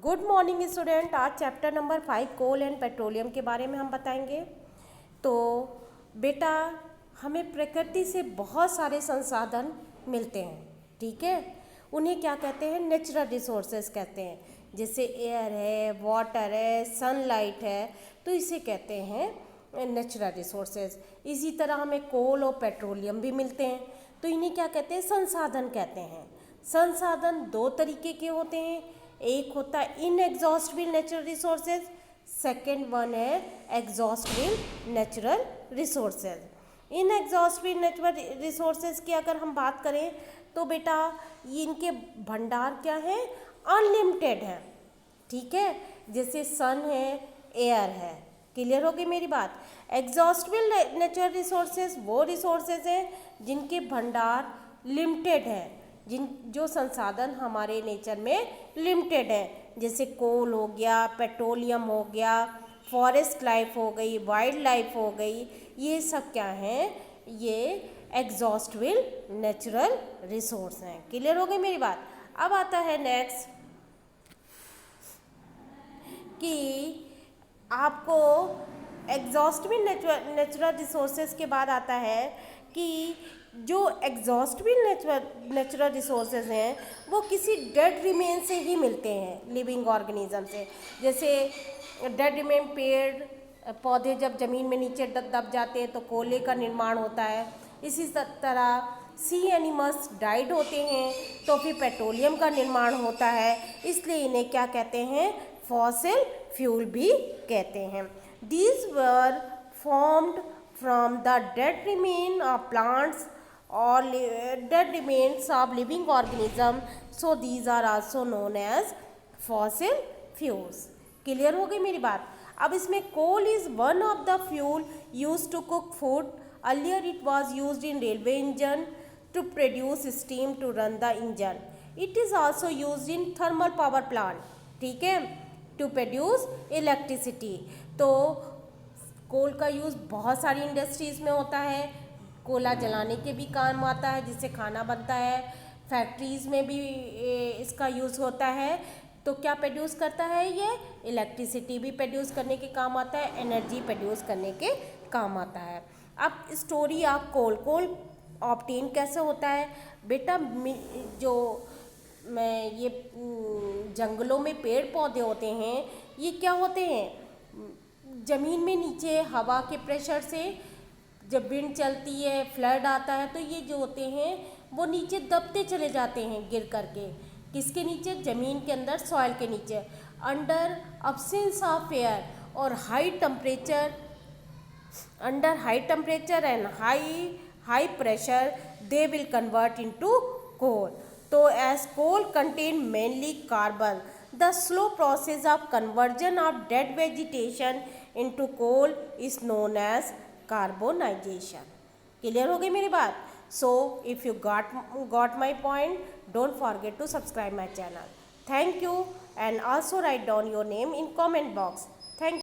Good morning student. आज chapter number 5 coal and petroleum के बारे में हम बताएंगे। तो बेटा, हमें प्रकृति से बहुत सारे संसाधन मिलते हैं, ठीक है। उन्हें क्या कहते हैं? नेचुरल रिसोर्सेज कहते हैं। जैसे एयर है, वाटर है, सनलाइट है, तो इसे कहते हैं नेचुरल रिसोर्सेज। इसी तरह हमें कोल और पेट्रोलियम भी मिलते हैं, तो इन्हें क्या कहते हैं? संसाधन कहते हैं। संसाधन दो तरीके के होते हैं, एक होता है inexhaustible natural resources, second one है exhaustible natural resources. Inexhaustible natural resources की अगर हम बात करें तो बेटा ये इनके भंडार क्या है? अनलिमिटेड है, ठीक है। जैसे सन है, एयर है। क्लियर हो गई मेरी बात? एग्जॉस्टिबल नेचुरल रिसोर्सेज वो रिसोर्सेज हैं जिनके भंडार लिमिटेड है, जो संसाधन हमारे नेचर में लिमिटेड है। जैसे कोल हो गया, पेट्रोलियम हो गया, फॉरेस्ट लाइफ हो गई, वाइल्ड लाइफ हो गई, ये सब क्या हैं? ये एग्जॉस्टिबल नेचुरल रिसोर्स हैं। क्लियर हो गई मेरी बात? अब आता है नेक्स्ट कि आपको एग्जॉस्टिबल नेचुरल रिसोर्सेज के बाद आता है कि जो एग्जॉस्टिबल नेचुरल रिसोर्सेज हैं वो किसी डेड रिमेन से ही मिलते हैं, लिविंग ऑर्गेनिज्म से। जैसे डेड रिमेन, पेड़ पौधे जब ज़मीन में नीचे दब जाते हैं तो कोयले का निर्माण होता है। इसी तरह सी एनिमल्स डाइड होते हैं तो फिर पेट्रोलियम का निर्माण होता है, इसलिए इन्हें क्या कहते हैं? फॉसिल फ्यूल भी कहते हैं। These were formed from the dead remain of plants or dead remains of living organism, so these are also known as fossil fuels. Clear हो गई मेरी बात? अब इसमें coal is one of the fuel use to cook food. Earlier it was use in railway engine to produce steam to run the engine. It is also use in thermal power plant, ठीक है, to produce electricity. तो कोल का use बहुत सारी industries में होता है। कोयला जलाने के भी काम आता है, जिससे खाना बनता है। फैक्ट्रीज़ में भी इसका यूज़ होता है। तो क्या प्रोड्यूस करता है? ये इलेक्ट्रिसिटी भी प्रोड्यूस करने के काम आता है, एनर्जी प्रोड्यूस करने के काम आता है। अब story of coal. Coal obtain कैसे होता है बेटा? जो ये जंगलों में पेड़ पौधे होते हैं, ये क्या होते हैं? ज़मीन में नीचे हवा के प्रेशर से जब विंड चलती है, फ्लड आता है, तो ये जो होते हैं वो नीचे दबते चले जाते हैं गिर करके। किसके नीचे? ज़मीन के अंदर, सॉइल के नीचे। अंडर अब्सेंस ऑफ एयर और high temperature, under high temperature and high pressure they will convert into coal. तो as coal contain mainly carbon, the slow process of conversion of dead vegetation into coal is known as carbonisation. Clear हो गई मेरी बात? So if you got my point, don't forget to subscribe my channel. Thank you, and also write down your name in comment box.